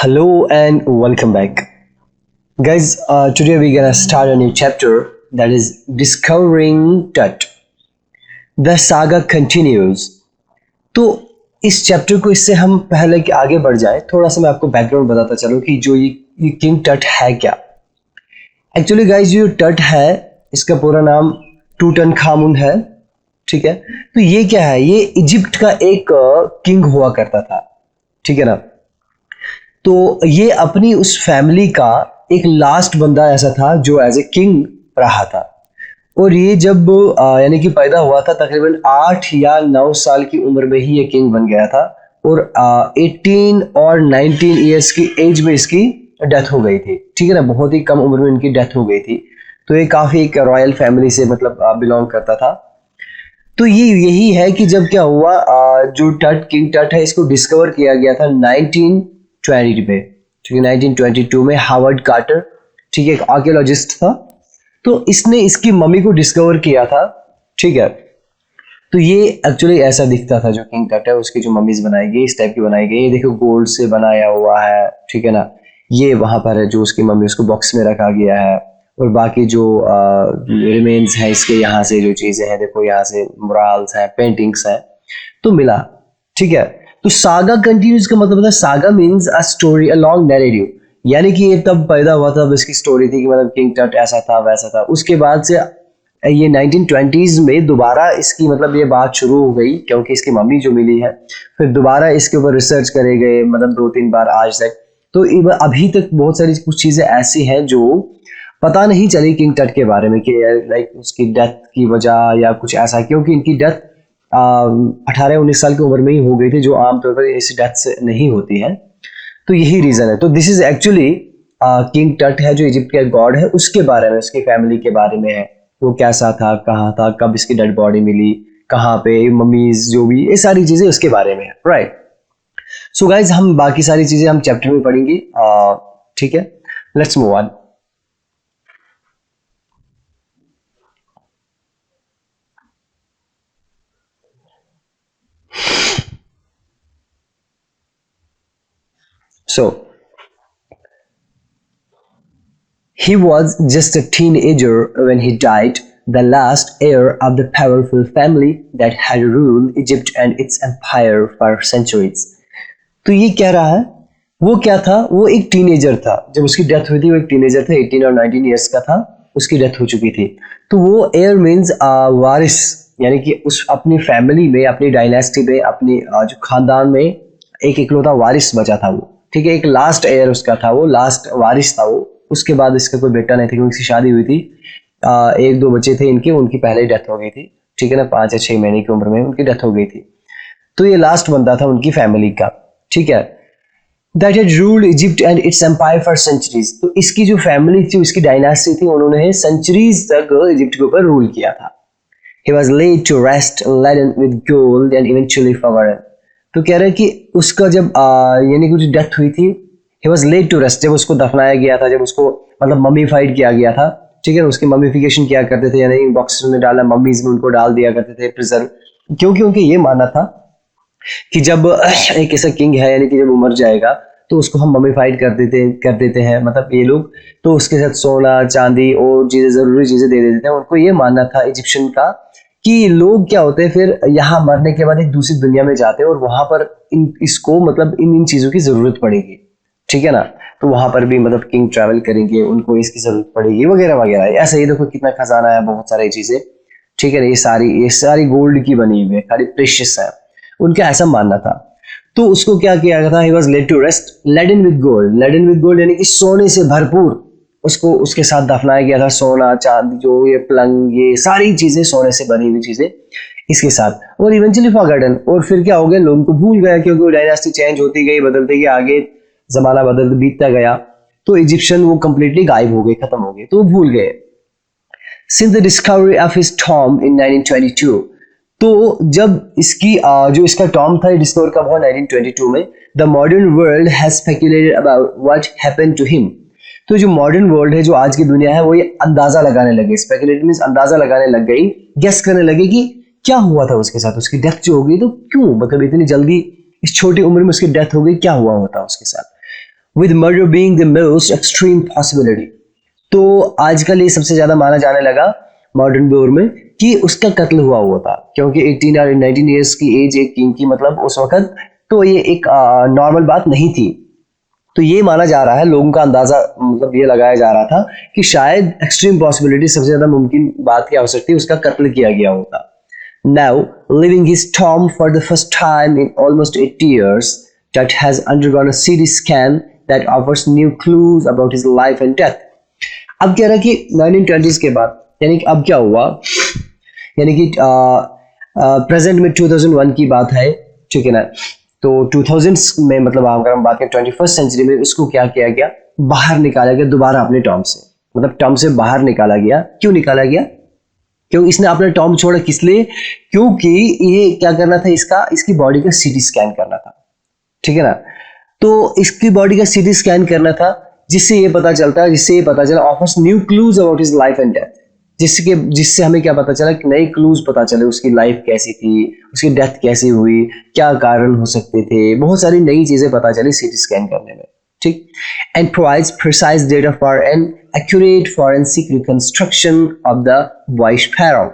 Hello and welcome back. Guys, today we're gonna start a new chapter that is Discovering Tut. The saga continues. तो इस chapter को इससे हम पहले कि आगे बढ़ जाए थोड़ा सा मैं आपको बैकग्राउंड बताता चलूं कि जो ये किंग टट है क्या. एक्चुअली गाइज जो टट है इसका पूरा नाम टूटन खामुन है. ठीक है, तो ये क्या है, ये इजिप्ट का एक किंग हुआ करता था. ठीक है ना. तो ये अपनी उस फैमिली का एक लास्ट बंदा ऐसा था जो एज ए किंग रहा था. और ये जब यानी कि पैदा हुआ था तकरीबन 8 या 9 साल की उम्र में ही ये किंग बन गया था. और 18 और 19 ईयर्स की एज में इसकी डेथ हो गई थी. ठीक है ना, बहुत ही कम उम्र में इनकी डेथ हो गई थी. तो ये काफी एक रॉयल फैमिली से मतलब बिलोंग करता था. तो ये यही है कि जब क्या हुआ, जो टट किंग टट है इसको डिस्कवर किया गया था 1920 पे. ठीक है, 1922 में हार्वर्ड कार्टर, ठीक है, एक आर्कियोलॉजिस्ट था. तो इसने इसकी मम्मी को डिस्कवर किया था. ठीक है, तो ये एक्चुअली ऐसा दिखता था जो किंग टट है, उसकी जो मम्मीज बनाई गई इस टाइप की बनाई गई. ये देखो गोल्ड से बनाया हुआ है. ठीक है ना, ये वहां पर है जो उसकी मम्मी, उसको बॉक्स में रखा गया है. और बाकी जो रिमेन्स है इसके यहाँ से जो चीजें हैं देखो, यहाँ से मुराल्स हैं, पेंटिंग्स हैं, तो मिला. ठीक है, तो सागा कंटिन्यूज का मतलब है saga means a story, a long narrative. यानी कि ये तब पैदा हुआ था, तब इसकी स्टोरी थी कि मतलब किंग टट ऐसा था वैसा था. उसके बाद से ये 1920s में दोबारा इसकी मतलब ये बात शुरू हो गई क्योंकि इसकी मम्मी जो मिली है, फिर दोबारा इसके ऊपर रिसर्च करे गए मतलब 2-3 बार आज तक. तो अभी तक बहुत सारी कुछ चीजें ऐसी हैं जो पता नहीं चली किंग टट के बारे में कि लाइक उसकी डेथ की वजह या कुछ ऐसा, क्योंकि इनकी डेथ 18-19 साल की उम्र में ही हो गई थी, जो आमतौर पर इस डेथ से नहीं होती है. तो यही रीजन है. तो दिस इज एक्चुअली किंग टट है जो इजिप्ट का गॉड है, उसके बारे में, उसकी फैमिली के बारे में है. वो कैसा था, कहाँ था, कब इसकी डेड बॉडी मिली, कहाँ पे, मम्मीज जो भी, ये सारी चीजें उसके बारे में है. राइट. सो गाइज हम बाकी सारी चीजें हम चैप्टर में पढ़ेंगे. ठीक है, let's move on. So, he was just a teenager when he died, the last heir of the powerful family that had ruled Egypt and its empire for centuries. तो ये कह रहा है वो क्या था, वो एक टीनेजर था जब उसकी डेथ हुई थी. वो एक टीनेजर था, 18 और 19 इयर्स का था, उसकी डेथ हो चुकी थी. तो वो एयर मीन्स वारिस, यानी कि उस अपनी फैमिली में, अपनी डायनेस्टी में, अपनी जो खानदान में एक इकलौता वारिस बचा था वो. ठीक है, एक लास्ट एयर उसका था, वो लास्ट वारिस था वो. उसके बाद इसका कोई बेटा नहीं था क्योंकि इसकी शादी हुई थी, 1-2 बच्चे थे इनके, उनकी पहले डेथ हो गई थी. ठीक है ना, 5 या 6 महीने की उम्र में उनकी डेथ हो गई थी. तो ये लास्ट बंदा था उनकी फैमिली का. ठीक है, that had ruled Egypt and its empire for centuries. तो इसकी जो फैमिली थी, इसकी डायनास्टी थी, उन्होंने सेंचुरीज तक इजिप्ट के ऊपर रूल किया था. He was laid to rest, laden with gold and eventually forgotten. तो कह रहे हैं कि उसका जब यानी कि डेथ हुई थी, he was laid to rest, जब उसको दफनाया गया था, जब उसको मतलब मम्मीफाइड किया गया था. ठीक है, उसकी मम्मीफिकेशन किया करते थे, यानी बॉक्स में डाला, मम्मीज में उनको डाल दिया करते थे प्रिजर्व, क्योंकि उनके ये मानना था कि जब एक ऐसा किंग है यानी कि जब वो मर जाएगा तो उसको हम मम्मीफाइड कर देते हैं मतलब ये लोग, तो उसके साथ सोना चांदी और चीजें, जरूरी चीजें दे देते हैं. उनको ये मानना था इजिप्शियन का कि लोग क्या होते हैं फिर यहाँ मरने के बाद एक दूसरी दुनिया में जाते हैं और वहां पर इसको मतलब इन चीजों की जरूरत पड़ेगी. ठीक है ना, तो वहां पर भी मतलब किंग ट्रैवल करेंगे, उनको इसकी जरूरत पड़ेगी वगैरह वगैरह. ऐसा ही देखो कितना खजाना है, बहुत सारी चीजें. ठीक है ना, ये सारी गोल्ड की बनी हुई है, खाली प्रेशियस है. उनका ऐसा मानना था. तो उसको क्या किया गया था, he was laid to rest, laden with gold. Laden with gold यानी कि सोने से भरपूर उसको उसके साथ दफनाया गया था. सोना चांदी, जो ये पलंग, ये सारी चीजें सोने से बनी हुई चीजें इसके साथ. और इवेंचुअली फॉरगॉटन, और फिर क्या हो गया, लोगों को भूल गया क्योंकि वो डायनास्टी चेंज होती गई, बदलती गई, आगे जमाना बदलता बीतता गया. तो इजिप्शियन वो कंप्लीटली गायब हो गए, खत्म हो गए, तो वो भूल गए. Since the discovery of his tomb in 1922, तो जब इसकी जो इसका टॉम्ब था डिस्कवर कब हुआ, 1922 में. The modern world has speculated about what happened to him. तो जो मॉडर्न वर्ल्ड है, जो आज की दुनिया है, वो ये अंदाजा लगाने लगे. स्पेकुलेट मींस अंदाजा लगाने लग गई, गेस करने लगे कि क्या हुआ था उसके साथ. उसकी डेथ जो हो गई तो क्यों, मतलब इतनी जल्दी इस छोटी उम्र में उसकी डेथ हो गई, क्या हुआ होता उसके साथ. with murder being the most extreme possibility. तो आजकल ये सबसे ज्यादा माना जाने लगा मॉडर्न दौर में कि उसका कत्ल हुआ था, क्योंकि 18 और 19 ईयर्स की एज एक किंग की, मतलब उस वक्त तो ये एक नॉर्मल बात नहीं थी। तो ये माना जा रहा है, लोगों का अंदाजा मतलब ये लगाया जा रहा था कि शायद एक्सट्रीम पॉसिबिलिटी, सबसे ज्यादा मुमकिन बात क्या हो सकती है, उसका कत्ल किया गया होगा। Now, leaving his tomb for the first time in almost 80 years, that has undergone a CT scan that offers new clues about his life and death. अब कह रहा है कि 1920s के बाद, यानी कि अब क्या हुआ, यानी कि प्रेजेंट में 2001 की बात है, ठीक है ना। तो 2000s में, मतलब अगर हम बात करें 21st सेंचुरी में, इसको क्या किया गया, बाहर निकाला गया दोबारा अपने टॉम से, मतलब टॉम से बाहर निकाला गया। क्यों निकाला गया? क्यों इसने अपना टॉम छोड़ा, किस लिए? क्योंकि ये क्या करना था, इसकी बॉडी का सीटी स्कैन करना था, ठीक है ना। तो इसकी बॉडी का सीटी स्कैन करना था, जिससे ये पता चला offers new clues about his life and death, जिससे हमें क्या पता चला कि नए क्लूज पता चले, उसकी लाइफ कैसी थी, उसकी डेथ कैसी हुई, क्या कारण हो सकते थे, बहुत सारी नई चीजें पता चली सीटी स्कैन करने में, ठीक। And provides precise data for an accurate forensic reconstruction of the boys pharaoh।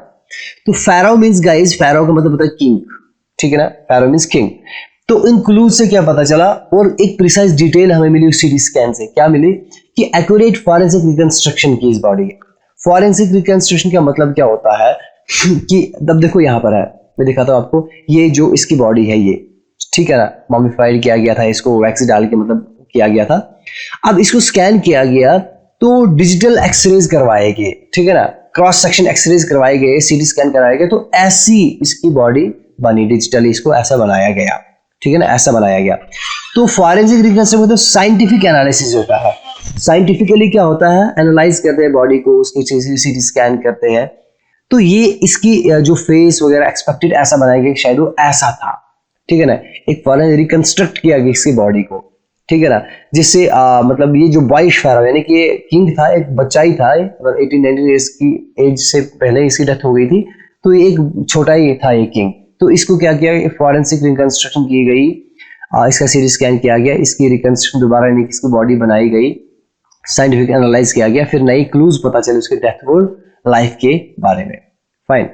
तो pharaoh मींस गाइस, pharaoh का मतलब होता है किंग, ठीक है ना, pharaoh मींस किंग। तो इन क्लूज से क्या पता चला, और एक प्रिसाइज डिटेल हमें मिली उस सीटी स्कैन से, क्या मिली कि एक्यूरेट फॉरेंसिक रिकंस्ट्रक्शन की इस बॉडी। फॉरेंसिक रिकंस्ट्रक्शन का मतलब क्या होता है कि तब देखो यहाँ पर है, मैं दिखाता हूँ आपको, ये जो इसकी बॉडी है ये, ठीक है ना, मॉमिफाइड किया गया था, इसको वैक्स डाल के मतलब किया गया था। अब इसको स्कैन किया गया तो डिजिटल एक्सरेज करवाए गए, ठीक है ना, क्रॉस सेक्शन एक्सरेज करवाए गए, सीटी स्कैन कराए गए, तो ऐसी इसकी बॉडी बनी, डिजिटली इसको ऐसा बनाया गया, ठीक है ना, ऐसा बनाया गया। तो फॉरेंसिक रिकंस्ट्रक्शन मतलब साइंटिफिक एनालिसिस होता है। साइंटिफिकली क्या होता है, एनालाइज करते हैं बॉडी को, उसकी सीटी स्कैन करते हैं। तो ये इसकी जो फेस वगैरह एक्सपेक्टेड ऐसा बनाया गया, शायद वो ऐसा था, ठीक है ना, एक फॉरेंसिक रिकंस्ट्रक्ट किया गया इसकी बॉडी को, ठीक है ना, जिससे मतलब ये जो बॉयज pharaoh, यानी कि ये किंग था, एक बच्चा ही था, अगर 18-19 ईयर्स की एज से पहले इसकी डेथ हो गई थी, तो ये एक छोटा ही था ये किंग। तो इसको क्या किया, फॉरेंसिक रिकंस्ट्रक्शन की गई, इसका सीटी स्कैन किया गया, इसकी रिकंस्ट्रक्शन दोबारा, यानी कि इसकी बॉडी बनाई गई, साइंटिफिक एनालाइज किया गया, फिर नई क्लूज पता चले उसके डेथ और लाइफ के बारे में। Fine.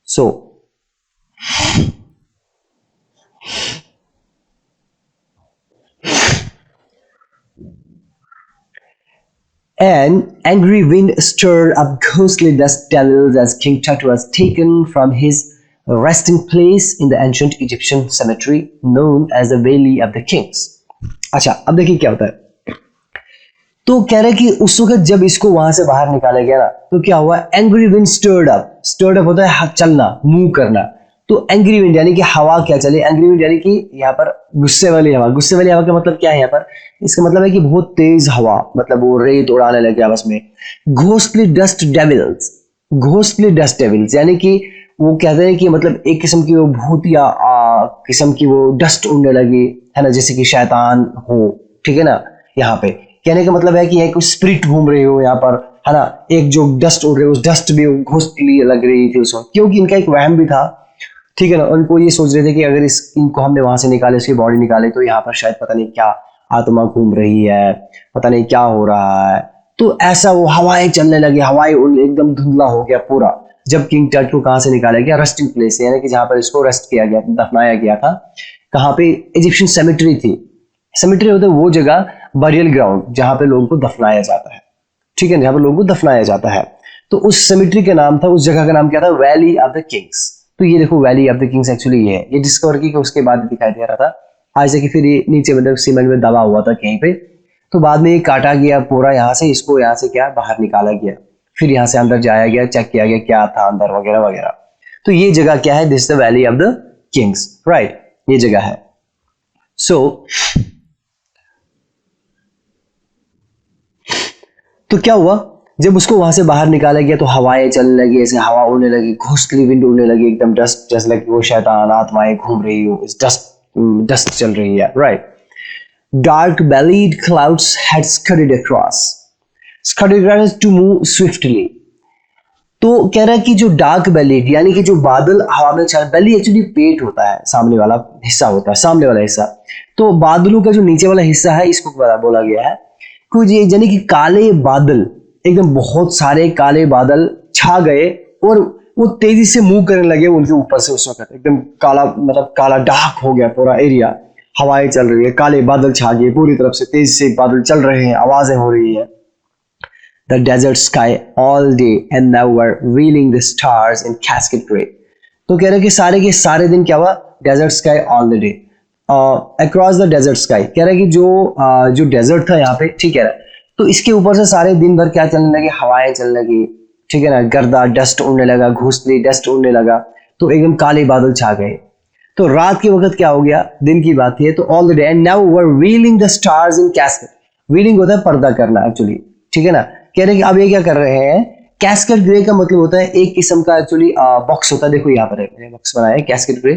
So an angry wind stirred up ghostly dust devils as King Tut was taken from his resting place in the ancient Egyptian cemetery known as the Valley of the Kings। अच्छा, अब देखिए क्या होता है। तो कह रहे कि उस वक्त जब इसको वहां से बाहर निकाला गया ना, तो क्या हुआ, एंग्री विंड स्टर्ड अप होता है चलना, मूव करना। तो एंग्री विंड यानी कि हवा क्या चले, एंग्री विंड यानी कि यहाँ पर गुस्से वाली हवा। गुस्से वाली हवा का मतलब क्या है यहाँ पर, इसका मतलब है कि बहुत तेज हवा, मतलब वो रेत उड़ाने लगे आपस में। घोस्टली डस्ट डेविल्स यानी कि वो कहते हैं कि मतलब एक किस्म की वो भूतिया किस्म की वो डस्ट उड़ने लगी, है ना, जैसे कि शैतान हो, ठीक है ना। यहाँ पे कहने का मतलब है कि कोई स्पिरिट घूम रही हो यहाँ पर, है ना, एक जो डस्ट उड़ रही है, उस डस्ट भी घोस्टली लग रही थी उसको, क्योंकि इनका एक वहम भी था, ठीक है ना। उनको ये सोच रहे थे कि अगर इनको हमने वहां से निकाले, इसकी बॉडी निकाले, तो यहाँ पर शायद पता नहीं क्या आत्मा घूम रही है, पता नहीं क्या हो रहा है। तो ऐसा वो हवाएं चलने लगी, हवाएं एकदम धुंधला हो गया पूरा, जब किंग टट को कहाँ से निकाला गया, रेस्टिंग प्लेस यानी कि जहाँ पर इसको रेस्ट किया गया, दफनाया गया था। कहाँ पे, इजिप्शियन सेमेट्री थी। सेमेट्री होता है वो जगह, बरियल ग्राउंड, जहाँ पे लोगों को दफनाया जाता है, ठीक है, जहाँ पे लोगों को दफनाया जाता है। तो उस सेमेट्री का नाम था, उस जगह का नाम क्या था, वैली ऑफ द किंग्स। तो ये देखो, valley of the Kings actually ये डिस्कवर की, उसके बाद दिखाई दे रहा था। आज तक फिर ये नीचे मतलब सीमेंट में दबा हुआ था कहीं पे, तो बाद में ये काटा गया पूरा, यहाँ से इसको यहाँ से क्या बाहर निकाला गया, फिर यहाँ से अंदर जाया गया, चेक किया गया क्या था अंदर वगैरह वगैरह। तो ये जगह क्या है, this the valley of the Kings, right, ये जगह है। सो तो क्या हुआ, जब उसको वहां से बाहर निकाला गया तो हवाएं चलने लगी, ऐसे हवा उड़ने लगी, घोस्टली विंड उड़ने लगी, एकदम डस्ट, जैसे लगे वो शैतान आत्माएं घूम रही हो, इस डस्ट चल रही है, right. Dark bellied clouds had scurried across to move swiftly. तो कह रहा है कि जो डार्क बेली, यानी कि जो बादल हवा में चल, बेली एक्चुअली पेट होता है, सामने वाला हिस्सा होता है, सामने वाला हिस्सा। तो बादलों का जो नीचे वाला हिस्सा है इसको बोला गया है कुछ ये, यानी कि काले बादल, एकदम बहुत सारे काले बादल छा गए और वो तेजी से मूव करने लगे उनके ऊपर से। उस वक्त एकदम काला, मतलब काला डार्क हो गया पूरा एरिया, हवाएं चल रही है, काले बादल छा गए पूरी तरफ से, तेजी से बादल चल रहे हैं, आवाजें हो रही है। The desert sky all day and now were revealing the stars in cascade gray. तो कह रहे कि सारे के सारे दिन क्या हुआ, desert sky all the day, across the desert sky. कह रहा है कि जो डेजर्ट था यहाँ पे, ठीक है, तो इसके ऊपर से सारे दिन भर क्या चलने लगे, हवाएं चलने लगी, ठीक है ना, गर्दा डस्ट उड़ने लगा, घुसली डस्ट उड़ने लगा, तो एकदम काले बादल छा गए। तो रात के वक्त क्या हो गया, दिन की बात है, तो all the day and now were reeling the stars in cascade. Reeling होता है पर्दा करना एक्चुअली, ठीक है ना। कह रहे कि अब ये क्या कर रहे हैं, कैस्केड ग्रे का मतलब होता है एक किस्म का एक्चुअली बॉक्स होता है। देखो यहाँ पर मैंने बॉक्स बनाया है कैस्केड ग्रे।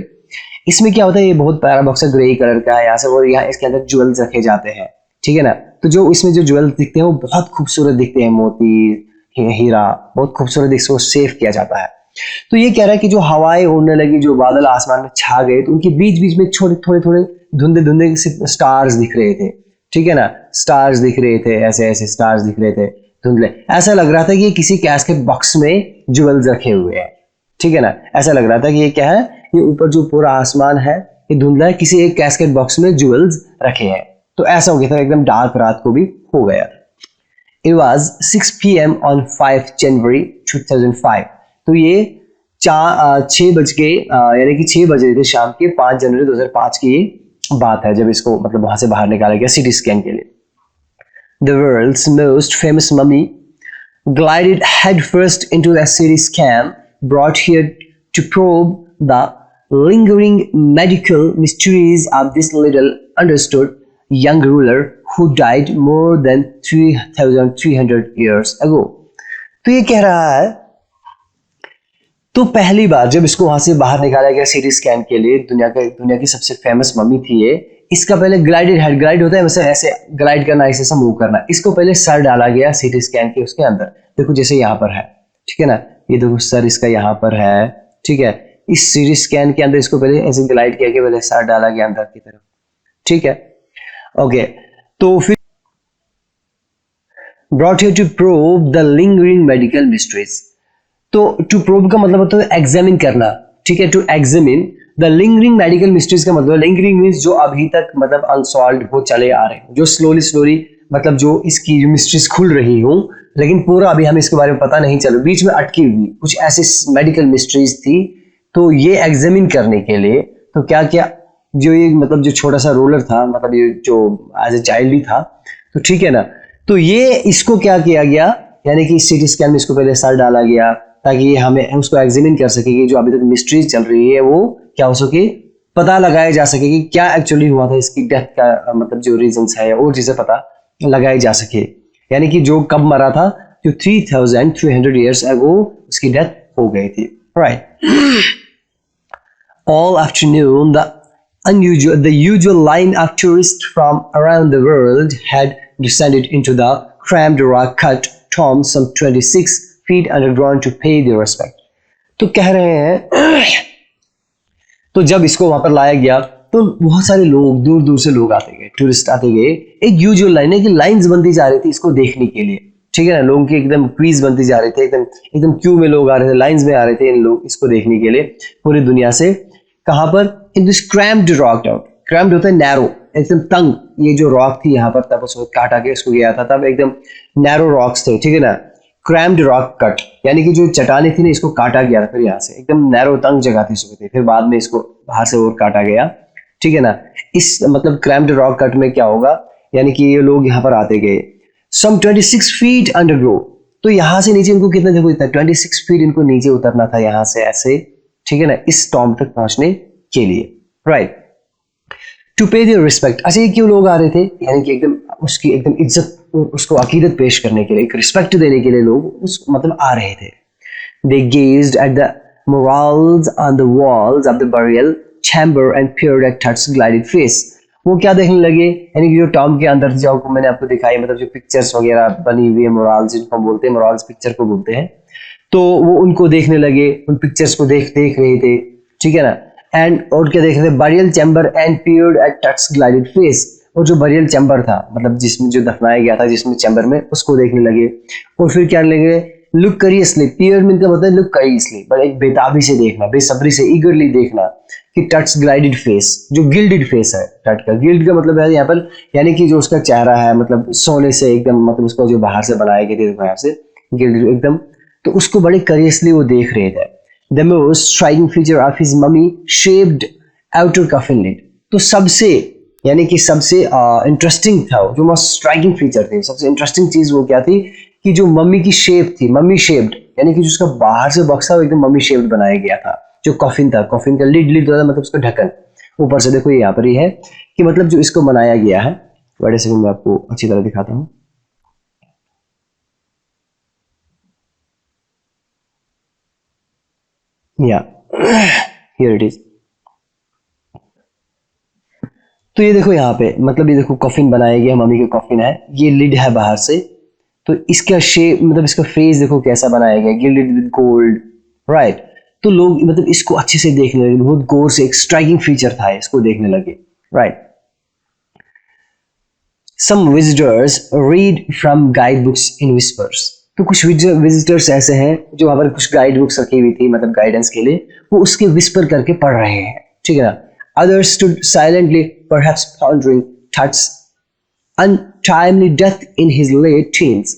इसमें क्या होता है, ये बहुत प्यारा बॉक्स है, ग्रे कलर का है यहाँ से, और यहाँ इसके अंदर ज्वेल्स रखे जाते हैं, ठीक है ना। तो जो इसमें जो ज्वेल्स दिखते हैं वो बहुत खूबसूरत दिखते हैं, मोती, हीरा, बहुत खूबसूरत दिखते हैं, सेफ किया जाता है। तो ये कह रहा है कि जो हवाएं उड़ने लगी, जो बादल आसमान में छा गए, तो उनके बीच बीच में छोटे थोड़े थोड़े धुंधे धुंधे स्टार्स दिख रहे थे, ठीक है ना, स्टार्स दिख रहे थे, ऐसे ऐसे स्टार्स दिख रहे थे धुंधले। ऐसा लग रहा था कि ये किसी कैस्केट बॉक्स में ज्वेल्स रखे हुए हैं, ठीक है ना। ऐसा लग रहा था कि ये क्या है, ये ऊपर जो पूरा आसमान है ये धुंधला है, किसी एक कैस्केट बॉक्स में ज्वेल्स रखे हैं। तो ऐसा हो गया था, एकदम डार्क रात को भी हो गया। It was 6 p.m. on 5 January 2005. तो ये 6 बज के, यानी कि 6 बज रहे थे शाम के 5 जनवरी 2005 की ये बात है, जब इसको मतलब वहां से बाहर निकाला गया सीटी स्कैन के लिए। The world's most famous mummy glided headfirst into the CT scan brought here to probe the lingering medical mysteries of this little understood young ruler who died more than 3,300 years ago. तो ये कह रहा है, तो पहली बार जब इसको वहां से बाहर निकाला गया सीटी स्कैन के लिए, दुनिया की सबसे फेमस मम्मी थी ये। इसका पहले ग्लाइडेड हेड, ग्लाइड होता है वैसे ऐसे ग्लाइड करना, ऐसे मूव करना। इसको पहले सर डाला गया सीटी स्कैन के उसके अंदर, देखो जैसे यहाँ पर है, ठीक है ना, ये देखो सर इसका यहाँ पर है, ठीक है। इस सीटी स्कैन के अंदर इसको पहले ऐसे ग्लाइड किया, पहले सर डाला गया अंदर की तरफ, ठीक है, ओके। तो फिर brought here to probe the lingering medical mysteries. तो टू प्रोब का मतलब होता है एग्जामिन करना, ठीक है, to examine the lingering medical mysteries का मतलब, लिंगरिंग मींस जो अभी तक मतलब अनसॉल्व्ड हो चले आ रहे हैं, जो स्लोली मतलब जो इसकी जो मिस्ट्रीज खुल रही हूँ, लेकिन पूरा अभी हमें इसके बारे में पता नहीं चला, बीच में अटकी हुई कुछ ऐसी मेडिकल मिस्ट्रीज थी। तो ये एग्जामिन करने के लिए तो क्या क्या, जो ये मतलब जो छोटा सा रोलर था, मतलब ये जो एज ए चाइल्ड ही था, तो ठीक है ना, तो ये इसको क्या किया गया, यानी कि सीटी स्कैन में इसको पहले सर डाला गया ताकि ये हमें उसको एग्जामिन कर सके कि जो अभी तक मिस्ट्रीज चल रही है वो क्या हो सके, पता लगाया जा सके कि क्या एक्चुअली हुआ था, इसकी डेथ का मतलब जो रीजंस है और चीजें पता लगाई जा सके। यानी कि जो कब मरा था, जो 3,300 years ago उसकी डेथ हो गई थी, right. All afternoon the usual line of tourists from around the world had descended into the crammed rock cut tomb some 26 feet underground to pay their respect. तो कह रहे हैं तो जब इसको वहां पर लाया गया तो बहुत सारे लोग, दूर दूर से लोग आते गए, टूरिस्ट आते गए। एक यूजुअल लाइन है कि लाइंस बनती जा रही थी इसको देखने के लिए, ठीक है ना, लोगों की एकदम क्वीज बनती जा रही थी, एकदम क्यू में लोग आ रहे थे, लाइंस में आ रहे थे इन लोग इसको देखने के लिए पूरी दुनिया से। कहां पर, in this crammed rock out, crammed होता है नैरो, एकदम तंग, ये जो रॉक थी यहाँ पर तब उसको काटा के इसको गया था, तब एकदम नैरो रॉक्स थे, ठीक है ना, क्रैम्ड रॉक कट, यानी कि जो चट्टाने थी ना इसको काटा गया था, फिर यहाँ से एकदम नैरो तंग जगह थी इसको, फिर बाद में इसको बाहर से और काटा गया, ठीक है ना। इस मतलब क्रैम्ड रॉक कट में क्या होगा, यानी कि ये लोग यहाँ पर आते गए सम 26 फीट अंडरग्राउंड, तो यहाँ से नीचे इनको कितना, देखो इतना 26 फीट इनको नीचे उतरना था यहाँ से ऐसे, ठीक है ना, इस टॉम्ब तक पहुंचने के लिए, राइट, टू पे देयर रिस्पेक्ट। अच्छा ये क्यों लोग आ रहे थे, यानी कि एकदम उसकी एकदम इज्जत, उसको अकीदत पेश करने के लिए, एक रिस्पेक्ट देने के लिए लोग उस मतलब आ रहे थे। They gazed at the murals on the walls of the burial chamber and peered at Tut's glided face. वो क्या देखने लगे, यानी कि जो टॉम्ब के अंदर जो मैंने आपको दिखाई, मतलब जो पिक्चर्स वगैरह बनी हुई है, मोरल्स जिनको बोलते हैं, मोरल्स पिक्चर को बोलते हैं, तो वो उनको देखने लगे, उन पिक्चर्स को देख देख रहे थे, ठीक है ना। एंड और क्या देख रहे थे, burial chamber and period at Tut's gilded face, और जो बरियल चैम्बर था मतलब जिसमें जो दफनाया गया था जिसमें चैम्बर में, उसको देखने लगे। और फिर क्या लगे, लुक करियसली, पीरियड में क्या मतलब लुक करियसली, बट एक बेताबी से देखना, बेसब्री से, ईगरली देखना कि टट्स ग्लाइडेड फेस, जो गिल्डेड फेस है टट का, गिल्ड का मतलब है यहाँ पर यानी कि जो उसका चेहरा है मतलब सोने से एकदम, मतलब उसको जो बाहर से बनाए गए थे बाहर से गिल्डेड एकदम, तो उसको बड़े करियसली वो देख रहे थे। The most striking feature of his mummy shaped outer coffin lid, तो सबसे यानी कि सबसे इंटरेस्टिंग था जो मोस्ट स्ट्राइकिंग फीचर थे, सबसे इंटरेस्टिंग चीज वो क्या थी कि जो मम्मी की शेप थी, मम्मी शेप्ड यानी कि जो उसका बाहर से बॉक्स था वो एकदम मम्मी शेप्ड बनाया गया था। जो कॉफिन था, कॉफिन का लिड, लिड मतलब उसका ढक्कन ऊपर से, देखो यहाँ पर ही है कि मतलब जो इसको बनाया गया है, बड़े सेकंड में आपको अच्छी तरह दिखाता हूँ। या हियर इट इज। तो ये देखो यहाँ पे मतलब ये देखो कॉफिन बनाया गया, मम्मी का कॉफिन है, ये लिड है बाहर से, तो इसका शेप मतलब इसका फेस देखो कैसा बनाया गया, गिल्डेड विद गोल्ड, राइट। तो लोग मतलब इसको अच्छे से देखने लगे, बहुत गौर से, एक स्ट्राइकिंग फीचर था, इसको देखने लगे, right. Some visitors read from guide books in whispers, तो कुछ विजिटर्स ऐसे हैं जो वहां पर कुछ गाइड बुक्स रखी हुई थी मतलब गाइडेंस के लिए, वो उसके विस्पर करके पढ़ रहे हैं, ठीक है ना। Others stood silently, perhaps pondering Tut's untimely death in his late teens.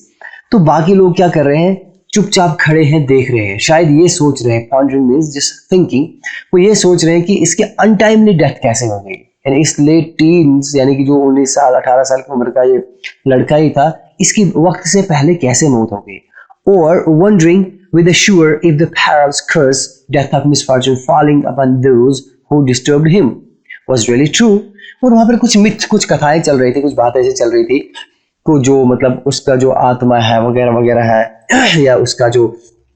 तो बाकी लोग क्या कर रहे हैं, चुपचाप खड़े हैं, देख रहे हैं, शायद ये सोच रहे हैं, pondering means just thinking, वो ये सोच रहे हैं कि इसके अनटाइमली डेथ कैसे हो गई, यानी इस लेट टीन्स यानी कि जो 19 साल 18 साल की उम्र का ये लड़का ही था, इसकी वक्त से पहले कैसे मौत हो गई। Or wondering with a sure if the parents curse death of misfortune falling upon those who disturbed him was really true। और वहां पर कुछ मिथ, कुछ कथाएं चल रही थी, कुछ बातें ऐसी चल रही थी को जो मतलब उसका जो आत्मा है वगैरह वगैरह है या उसका जो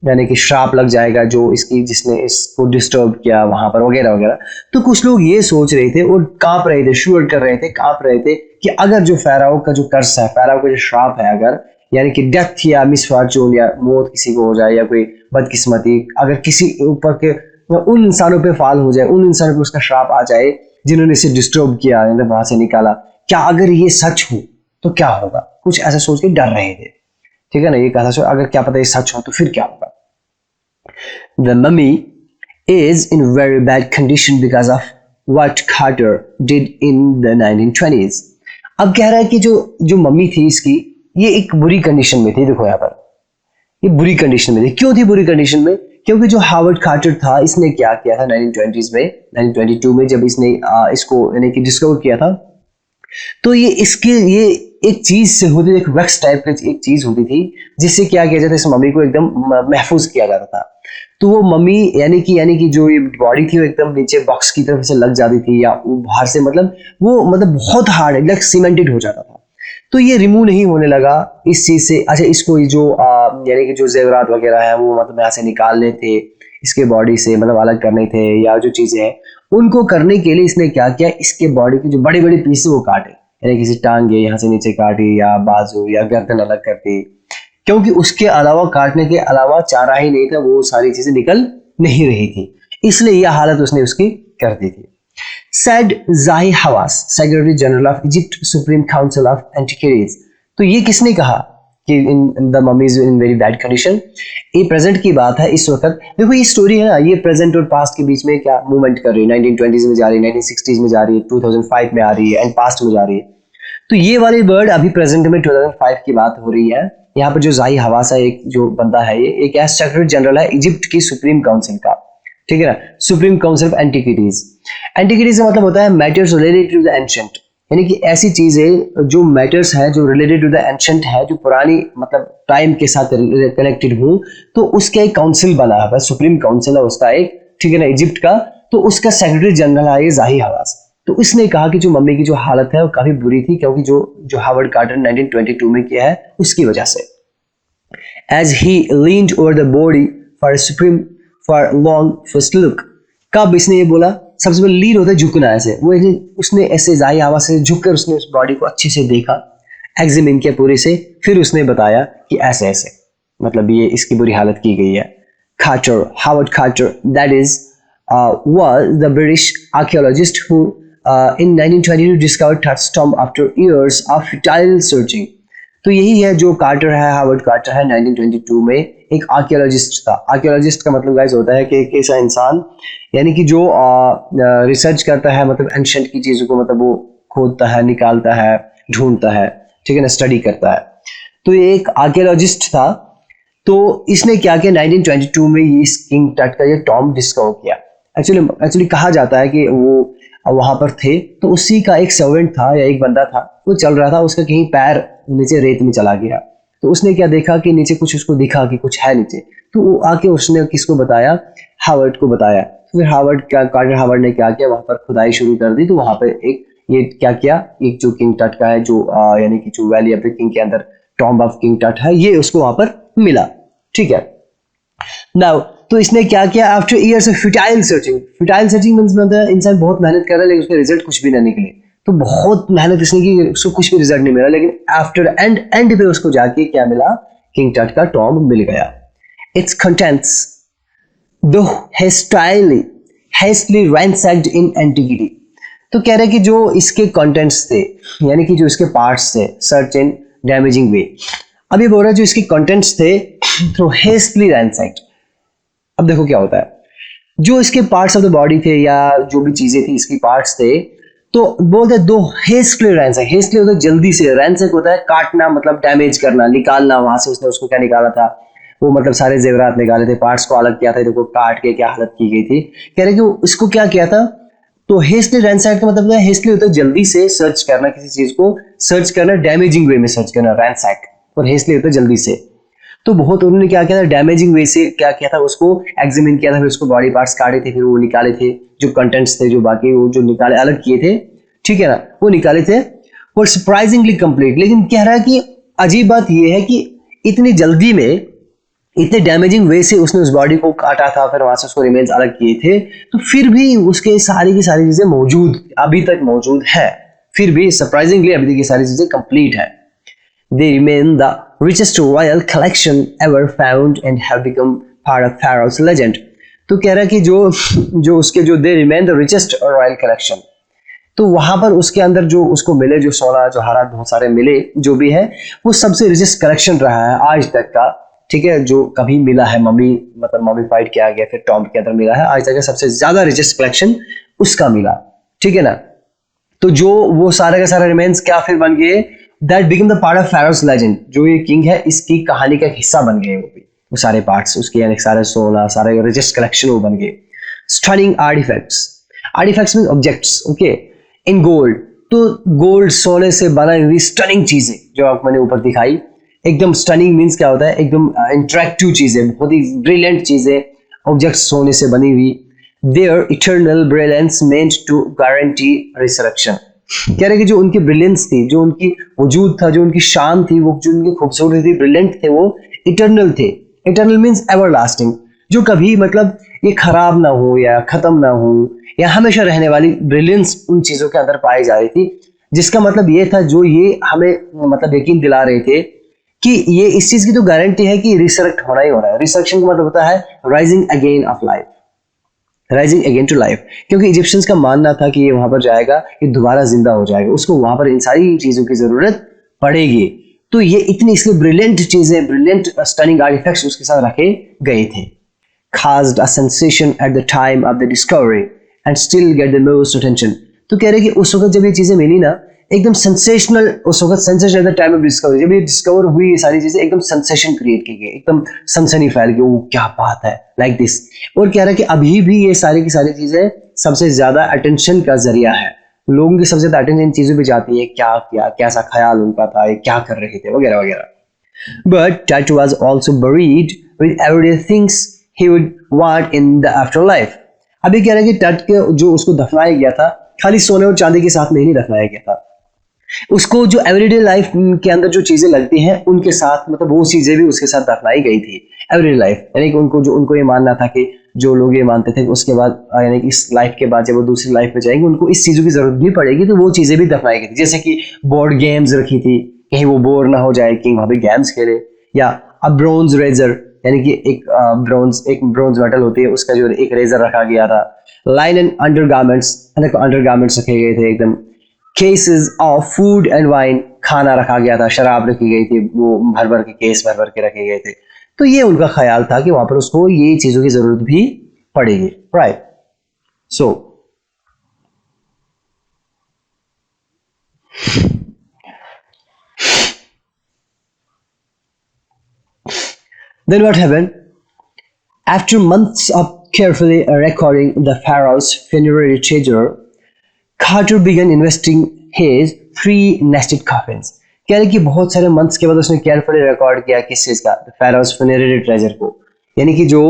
यानी कि श्राप लग जाएगा जो इसकी जिसने इसको डिस्टर्ब किया वहां पर वगैरह वगैरह। तो कुछ लोग ये सोच रहे थे और कांप रहे थे, श्योर कर रहे थे, कांप रहे थे कि अगर जो फैराओ का जो कर्स है, फैराओ का जो श्राप है, अगर यानी कि डेथ या मिसफॉर्चून या मौत किसी को हो जाए या कोई बदकिस्मती अगर किसी ऊपर के उन इंसानों पे फाल हो जाए, उन इंसानों पे उसका श्राप आ जाए जिन्होंने इसे डिस्टर्ब किया, वहां से निकाला, क्या अगर ये सच हो तो क्या होगा, कुछ ऐसा सोच के डर रहे थे, ठीक है ना। ये कहा अगर क्या पता ये सच हो तो फिर क्या होगा। The mummy is in very bad condition because of what Carter did in the 1920s। अब कह रहा है कि जो मम्मी थी इसकी, ये एक बुरी कंडीशन में थी, देखो यहाँ पर ये बुरी कंडीशन में थी। क्यों थी बुरी कंडीशन में, क्योंकि जो हार्वर्ड कार्टर था इसने क्या किया था 1920s में, 1922 में जब इसने इसको यानी कि डिस्कवर किया था, तो ये एक चीज से होती थी, एक वैक्स टाइप की एक चीज होती थी जिससे क्या किया जाता है, इस मम्मी को एकदम महफूज किया जाता था। तो वो मम्मी यानी कि जो ये बॉडी थी वो एकदम नीचे बॉक्स की तरफ से लग जाती थी या बाहर से मतलब वो मतलब बहुत हार्ड लाइक सीमेंटेड हो जाता था। तो ये रिमूव नहीं होने लगा इस चीज से। अच्छा, इसको जो यानी कि जो जेवरात वगैरह है वो मतलब यहाँ से निकालने थे, इसके बॉडी से मतलब अलग करने थे, या जो चीजें हैं उनको करने के लिए इसने क्या किया, इसके बॉडी के जो बड़े बड़े पीस वो काटे, यानी किसी टांगे यहाँ से नीचे काटी या बाजू या गर्दन अलग कर दी, क्योंकि उसके अलावा काटने के अलावा चारा ही नहीं था, वो सारी चीजें निकल नहीं रही थी, इसलिए यह हालत उसने उसकी कर दी थी। Said Zahi Hawass, Secretary General of Egypt Supreme Council of Antiquities। तो ये किसने कहा कि in the mummy is in very bad condition. ये प्रेजेंट की बात है इस वक्त। देखो ये स्टोरी है ना, ये प्रेजेंट और पास्ट के बीच में क्या मूवमेंट कर रही है, 1920s में जा रही है, 1960s में जा रही है, 2005 में आ रही है एंड पास्ट में जा रही है। तो ये वाली वर्ड अभी प्रेजेंट में 2005 की बात हो रही है। यहाँ पर जो जाही हवास है, एक जो बंदा है, ये एक सेक्रेटरी जनरल है इजिप्ट की सुप्रीम काउंसिल का, ठीक है ना, supreme council of antiquities. Antiquities का मतलब होता है matters related to the ancient, यानी कि ऐसी चीजें जो मैटर्स है जो रिलेटेड टू द एंशिएंट है, जो पुरानी मतलब टाइम के साथ कनेक्टेड हो, तो उसका एक काउंसिल बना है, सुप्रीम काउंसिल है उसका एक, ठीक है ना, इजिप्ट का। तो उसका सेक्रेटरी जनरल है ये जाही हवास। तो इसने कहा कि जो मम्मी की जो हालत है वो काफी बुरी थी, क्योंकि जो हार्वर्ड कार्टर 1922 में किया है उसकी वजह से। As he leaned over the body for a long first look। कब इसने ये बोला, सबसे पहले लीन होता है झुकना, ऐसे वो उसने ऐसे जाही आवाज से झुककर उसने उस बॉडी को अच्छे से देखा, एग्जामिन किया पूरे से, फिर उसने बताया कि ऐसे ऐसे, मतलब ये इसकी बुरी हालत की गई है. Carter, Howard Carter, that is, was the British archaeologist who in 1922 discovered Tut's tomb after years of futile searching. तो यही है जो कार्टर है, हावर्ड कार्टर है, 1922 में एक आर्कियोलॉजिस्ट था. आर्कियोलॉजिस्ट का मतलब गाइस होता है कि एक ऐसा इंसान यानी कि जो रिसर्च करता है, मतलब एंशिएंट की चीज़ों को मतलब वो खोदता है, निकालता है, ढूंढता है, ठीक है ना, स्टडी करता है. तो ये एक आर्कियोलॉजिस्ट था. तो इसने क्या किया, 1922 में ये किंग टट का ये टॉम डिस्कवर किया. एक्चुअली कहा जाता है कि वो वहां पर थे, तो उसी का एक सर्वेंट था या एक बंदा था, वो चल रहा था, उसका कहीं पैर नीचे रेत में चला गया. तो उसने क्या देखा कि नीचे कुछ, उसको दिखा कि कुछ है नीचे. तो वो आके उसने किसको बताया, हावर्ड को बताया. तो फिर कार्टर हावर्ड ने क्या किया, वहां पर खुदाई शुरू कर दी. तो वहां पर एक ये क्या किया, एक जो किंग टट का है, जो यानी कि जो वैली ऑफ द किंग के अंदर टॉम्ब ऑफ किंग टट है, ये उसको वहां पर मिला. ठीक है. नाउ तो इसने क्या किया, after years of futile searching means मतलब इंसान बहुत मेहनत कर रहा है लेकिन उसका रिजल्ट कुछ भी ना निकले. तो बहुत मेहनत इसने की, उसको कुछ भी रिजल्ट नहीं मिला, लेकिन आफ्टर एंड पे उसको जाके क्या मिला, किंग टट का टॉम्ब मिल गया. इट्स कंटेंट्स दो hastily ransacked in antiquity. तो कह रहे कि जो इसके कंटेंट्स थे यानी कि जो इसके पार्ट्स थे, सर्च इन डैमेजिंग वे. अब ये बोल रहा है जो इसके कंटेंट्स थे थ्रू हेस्टली रैंसैक्ड. अब देखो क्या होता है, जो इसके पार्ट्स ऑफ द बॉडी थे या जो भी चीजें थी इसकी पार्ट्स थे, तो बोलते हैं दो हेस्टली रैंसैक. हेस्टली होता है जल्दी से, रैंसैक होता है काटना, मतलब डैमेज करना, निकालना. वहां से उसने उसको क्या निकाला था, वो मतलब सारे जेवरात निकाले थे, पार्ट्स को अलग किया था, देखो काट के क्या हालत की गई थी. कह रहे कि इसको क्या किया था. तो हेस्टली रैंसैक का मतलब है, हेस्टली होता है जल्दी से सर्च करना, किसी चीज को सर्च करना, डैमेजिंग वे में सर्च करना, रैंसैक. और हेस्टली होता है जल्दी से. तो बहुत उन्होंने क्या किया था, डैमेजिंग वे से क्या किया था, उसको एग्जामिन किया था, फिर उसको बॉडी पार्ट्स काटे थे, फिर वो निकाले थे, जो कंटेंट्स थे, जो बाकी वो जो निकाले अलग किए थे, ठीक है ना, वो निकाले थे. और सरप्राइजिंगली कंप्लीट. लेकिन कह रहा है कि अजीब बात ये है कि इतनी जल्दी में, इतने डैमेजिंग वे से उसने उस बॉडी को काटा था, फिर वहां से उसको रिमेन्स अलग किए थे, तो फिर भी उसके सारी की सारी चीजें मौजूद, अभी तक मौजूद है. फिर भी सरप्राइजिंगली अभी तक ये सारी चीजें कंप्लीट है. They remain the richest royal collection ever found and have become part of Pharaoh's legend. तो कह रहा है कि जो उसके जो they remain the richest royal collection. तो वहां पर उसके अंदर जो उसको मिले, जो सोना जवाहरात बहुत सारे मिले, जो भी है वो सबसे रिचेस्ट कलेक्शन रहा है आज तक का. ठीक है, जो कभी मिला है, मम्मी मतलब मम्मीफाइड किया गया फिर टॉम्ब के अंदर मिला है, आज तक का सबसे ज्यादा रिचेस्ट कलेक्शन उसका मिला. ठीक है ना. तो जो वो सारे का सारा रिमेन्स क्या फिर बन गए, that become the part of ferrous legend. जो ये किंग है इसकी कहानी का हिस्सा बन गए वो सारे पार्ट्स उसके, यानी सारे सोना, सारे रिचेस्ट कलेक्शन वो बन गए. Stunning artefacts mean objects, okay, in gold. तो गोल्ड, सोने से बनाई हुई स्टनिंग चीजें जो आपको मैंने ऊपर दिखाई. एकदम स्टनिंग मीन्स क्या होता है, एकदम इंटरेक्टिव चीजें, बहुत ही ब्रिलियंट चीजें, ऑब्जेक्ट्स सोने से बनी हुई. Their eternal brilliance meant to guarantee resurrection. कह रहे कि जो उनकी ब्रिलियंस थी, जो उनकी वजूद था, जो उनकी शान थी, वो जो उनकी खूबसूरती थी, ब्रिलियंट थे, वो इटर्नल थे. इटर्नल मीन्स एवरलास्टिंग, जो कभी मतलब ये खराब ना हो या खत्म ना हो, या हमेशा रहने वाली ब्रिलियंस उन चीजों के अंदर पाई जा रही थी. जिसका मतलब ये था, जो ये हमें मतलब यकीन दिला रहे थे कि ये इस चीज की तो गारंटी है कि रिसरेक्ट होना ही होना है. रिसरेक्शन का मतलब होता है rising again of life, rising again to life. क्योंकि इजिप्शियंस का मानना था कि ये वहां पर जाएगा, ये दोबारा जिंदा हो जाएगा, उसको वहां पर इन सारी चीजों की जरूरत पड़ेगी. तो ये इतनी इसलिए ब्रिलियंट चीजें, ब्रिलियंट स्टनिंग आर्टिफैक्ट्स उसके साथ रखे गए थे. caused a sensation at the time of the discovery and still get the most attention. तो कह रहे कि उस वक्त जब ये चीजें मिली ना, एकदम सेंसेशनल, उस वक्त sensation at the time of discovery, जब ये डिस्कवर हुई ये सारी चीजें, एकदम सेंसेशन क्रिएट की गई, एकदम सनसनी फैल गई, वो क्या बात है, लाइक दिस. और कह रहा है कि अभी भी ये सारी की सारी चीजें सबसे ज्यादा अटेंशन का जरिया है. लोगों की सबसे ज्यादा अटेंशन इन चीजों पे जाती है, क्या किया, कैसा ख्याल उनका था, ये क्या कर रहे थे, वगैरह वगैरह. But Tut was also buried with everyday things he would want in the afterlife. अभी कह रहे हैं कि टट के जो उसको दफनाया गया था, खाली सोने और चांदी के साथ में ही नहीं दफनाया गया था, उसको जो एवरीडे लाइफ के अंदर जो चीजें लगती हैं उनके साथ, मतलब वो चीजें भी उसके साथ दफनाई गई थी. एवरीडे लाइफ यानी कि उनको ये मानना था कि जो लोग ये मानते थे उसके बाद यानी कि इस लाइफ के बाद जब वो दूसरी लाइफ में जाएंगे उनको इस चीजों की जरूरत भी पड़ेगी, तो वो चीजें भी दफनाई गई थी. जैसे कि बोर्ड गेम्स रखी थी, कहीं वो बोर ना हो जाए, कि वहां पे गेम्स खेले, या अ ब्रोंज रेजर, यानी कि एक ब्रोंज मेटल होती है उसका जो एक रेजर रखा गया था। लाइन एंड अंडरगारमेंट्स रखे गए थे एकदम। Cases of food and wine, खाना रखा गया था, शराब रखी गई थी, वो भर भर के केस भर भर के रखे गए थे। तो ये उनका ख्याल था कि वहां पर उसको ये चीजों की जरूरत भी पड़ेगी, right. So then what happened? After months of carefully recording the pharaoh's funerary treasure, Carter began investing his three nested coffins. कह रहे कि बहुत सारे मंथ्स के बाद उसने केयरफुली रिकॉर्ड किया किस चीज का, pharaoh's funerary treasure को, यानी कि जो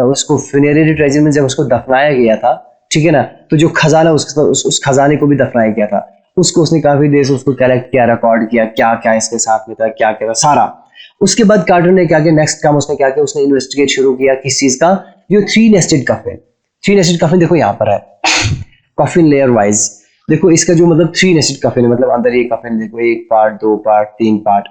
उसको funerary treasure में जब उसको दफनाया गया था, ठीक है ना, तो जो खजाना उस खजाने को भी दफनाया गया था, उसको उसने काफी देर से उसको कलेक्ट किया, रिकॉर्ड किया, क्या क्या इसके साथ में था, क्या क्या था सारा। उसके बाद कार्टर ने क्या किया, नेक्स्ट काम उसने क्या किया, उसने इन्वेस्टिगेट शुरू किया किस चीज का, जो थ्री नेस्टेड कफिन देखो यहाँ पर है, कफिन लेयर वाइज देखो, इसका जो मतलब थ्री नेस्टेड कफिन है, मतलब अंदर ये कफिन देखो, एक पार्ट, दो पार्ट, तीन पार्ट।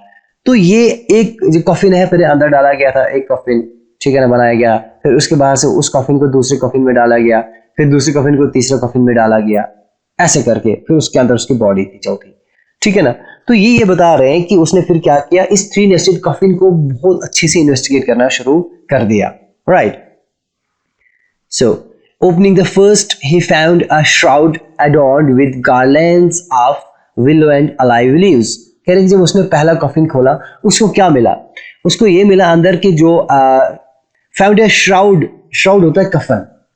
तो ये एक जो कफिन है पहले अंदर डाला गया था, एक कफिन, ठीक है ना, बनाया गया, फिर उसके बाद से उस कफिन को दूसरे कफिन में डाला गया, फिर दूसरे कफिन को तीसरे कफिन में डाला गया, ऐसे करके फिर उसके अंदर उसकी बॉडी थी चौथी, ठीक है ना। तो ये बता रहे हैं कि उसने फिर क्या किया, इस थ्री नेस्टेड कफिन को बहुत अच्छे से इन्वेस्टिगेट करना शुरू कर दिया, right. So opening the first he found a shroud adorned with garlands of willow and alive leaves। कह रहे कि जब उसने पहला कफिन खोला उसको क्या मिला, उसको ये मिला अंदर के जो फाउंड अ श्राउड होता है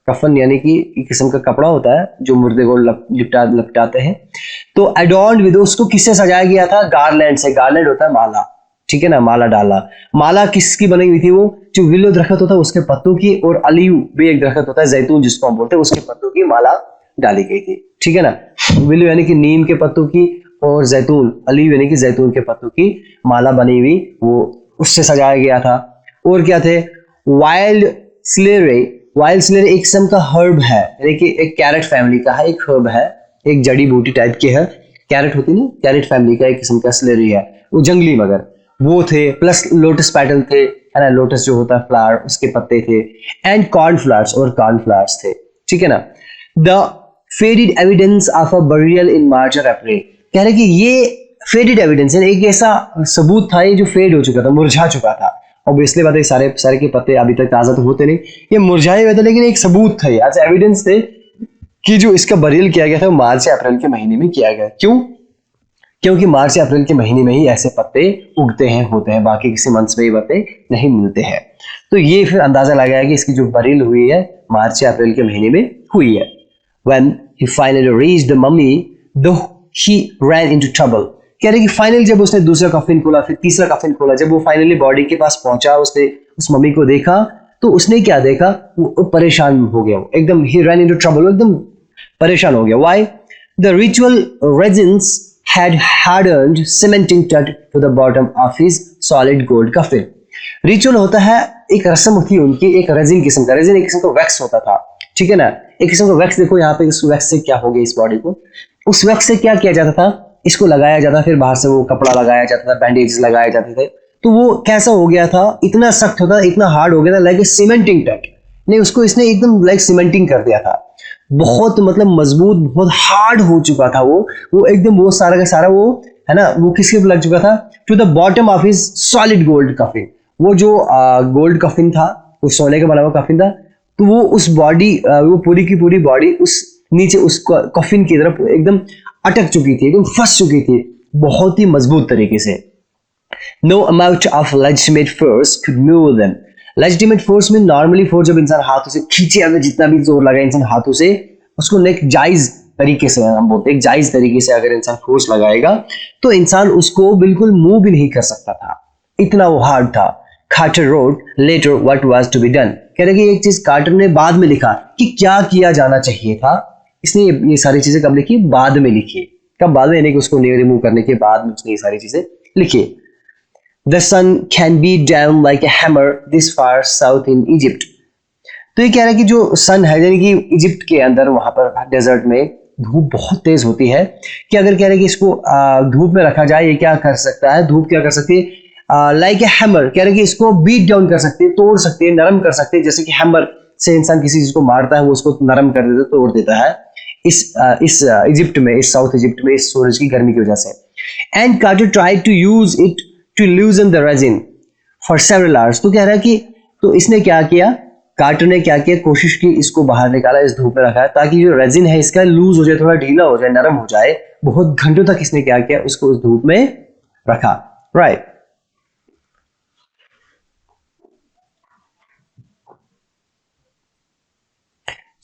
कफन यानी कि एक किस्म का कपड़ा होता है जो मुर्दे को लपटाते हैं। तो अडॉर्न्ड विद, उसको किससे सजाया गया था, गार्लैंड से। गार्लैंड होता है माला, ठीक है ना, माला डाला। माला किसकी बनी हुई थी, वो जो विलो दरख्त होता है उसके पत्तों की, और अलीव भी एक दरख्त होता है, जैतून जिसको हम बोलते हैं, उसके पत्तों की माला डाली गई थी, ठीक है ना। विलो यानी कि नीम के पत्तों की, और जैतून, अलीव यानी कि जैतून के पत्तों की माला बनी हुई, वो उससे सजाया गया था। और क्या थे, वाइल्ड स्लेरे एक किस्म का हर्ब है, यानी कि एक कैरेट फैमिली का है, एक हर्ब है, एक जड़ी बूटी टाइप की है, कैरेट होती है ना, कैरेट फैमिली का एक किस्म का स्लेरी है, वो जंगली मगर वो थे। प्लस लोटस पेटल थे, है ना, लोटस जो होता है फ्लावर, उसके पत्ते थे। एंड कॉर्नफ्लावर्स थे, ठीक है ना। The faded evidence of a burial in March और अप्रैल, कह रहे कि ये फेडेड एविडेंस है, एक ऐसा सबूत था ये जो फेड हो चुका था, मुरझा चुका था। ऑब्वियसली बात है, सारे के पत्ते अभी तक ताजा तो होते नहीं, ये मुरझाए हुए थे, लेकिन एक सबूत था, ये एज एविडेंस थे कि जो इसका बरियल किया गया था वो मार्च या अप्रैल के महीने में किया गया। क्यों? क्योंकि मार्च या अप्रैल के महीने में ही ऐसे पत्ते उगते हैं, होते हैं, बाकी किसी मंथ्स में ये पत्ते नहीं मिलते हैं। तो ये फिर अंदाजा लगाया कि इसकी जो बरियल हुई है मार्च या अप्रैल के महीने में हुई है। When he finally reached the mummy, though he ran into trouble। कह रहे कि फाइनली जब उसने दूसरा कफिन खोला, फिर तीसरा कफिन खोला, जब वो फाइनली बॉडी के पास पहुंचा, उसने उस मम्मी को देखा, तो उसने क्या देखा, वो परेशान हो गया, एकदम he ran into trouble, एकदम परेशान हो गया। Why? The ritual resins had hardened cementing tut to the bottom of his solid gold coffin। Ritual होता है, एक रस्म होती है उनकी, एक रेजिन किस्म का, रेजिन एक किस्म का वैक्स होता था, ठीक है ना, एक किस्म का वैक्स। देखो यहाँ पे इस वैक्स से क्या हो गया इस बॉडी को, उस वैक्स से क्या किया जाता था, इसको लगाया जाता, फिर बाहर से वो कपड़ा लगाया जाता था, बैंडेज लगाए जाते थे, तो वो कैसा हो गया था, इतना सख्त होता, इतना हार्ड हो गया था, लाइक सीमेंटिंग टट। नहीं, उसको इसने एकदम लाइक सीमेंटिंग कर दिया था, बहुत मतलब मजबूत, बहुत हार्ड हो चुका था वो एकदम, वो सारा का सारा वो है ना, वो किसके लग चुका था, to the bottom of his solid gold coffin. वो जो गोल्ड कफिन था, वो सोने का बना हुआ कफिन था, तो वो उस बॉडी, वो पूरी की पूरी बॉडी उस नीचे उस कफिन की तरफ एकदम अटक चुकी थी, एकदम फंस चुकी थी, बहुत ही मजबूत तरीके से। No amount of legitimate force could move them. Legitimate force में नॉर्मली फोर्स जब इंसान हाथों से खींचे, अगर जितना भी जोर लगाए इंसान हाथों से, उसको एक जायज तरीके से, हम बोलते हैं जायज तरीके से अगर इंसान फोर्स लगाएगा तो इंसान उसको बिल्कुल मूव भी नहीं कर सकता था, इतना वो हार्ड था। Carter wrote letter what was to be done. कह रहे कि एक चीज कार्टर ने बाद में लिखा कि क्या किया जाना चाहिए था। इसने ये सारी चीजें कब लिखी, बाद में लिखी। कब बाद में, यानी कि उसको रिमूव करने के बाद में उसने ये सारी चीजें लिखी। The sun can be down like a hammer this far south in Egypt। तो ये कह रहा है कि जो सन है, यानी कि इजिप्ट के अंदर, वहां पर डेजर्ट में धूप बहुत तेज होती है, कि अगर कह रहे हैं कि इसको धूप में रखा जाए, ये क्या कर सकता है, धूप क्या कर सकती है, लाइक ए हैमर, कह रहे हैं कि इसको बीट डाउन कर सकते हैं, तोड़ सकते हैं, नरम कर सकते हैं, जैसे कि हैमर से इंसान किसी चीज को मारता है वो उसको नरम कर देता है, तोड़ देता है। इस इजिप्ट में, इस साउथ इजिप्ट में इस सूरज की गर्मी की वजह से। And Carter tried to use it to loosen the resin for several hours. तो कह रहा है कि तो इसने क्या किया, कार्टर ने क्या किया, कोशिश की इसको बाहर निकाला, इस धूप में रखा है ताकि जो रेजिन है इसका लूज हो जाए, थोड़ा ढीला हो जाए, नरम हो जाए। बहुत घंटों तक इसने क्या किया, उसको उस धूप में रखा। राइट।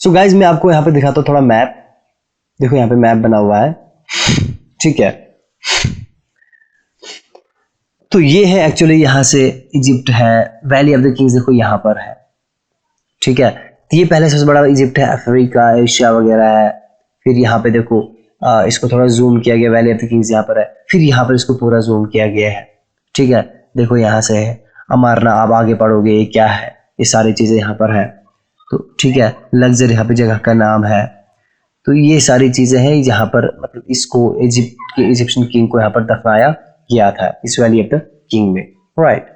सो गाइज मैं आपको यहां पे दिखाता हूं थोड़ा मैप। देखो यहाँ पे मैप बना हुआ है, ठीक है। तो ये है एक्चुअली, यहां से इजिप्ट है, वैली ऑफ द किंग्स देखो यहां पर है, ठीक है। ये पहले सबसे बड़ा इजिप्ट है, अफ्रीका, एशिया वगैरह है। फिर यहाँ पे देखो इसको थोड़ा जूम किया गया, वैली ऑफ द किंग्स यहाँ पर है। फिर यहाँ पर इसको पूरा जूम किया गया है, ठीक है। देखो यहाँ से है अमारना, आप आगे पढ़ोगे ये क्या है, ये सारी चीजें यहाँ पर है। तो ठीक है, लग्जर यहाँ पे जगह का नाम है। तो ये सारी चीजें हैं जहाँ पर मतलब इसको इजिप्ट के इजिप्शियन किंग को यहाँ पर दफनाया गया था, इस वैली ऑफ द किंग में। राइट।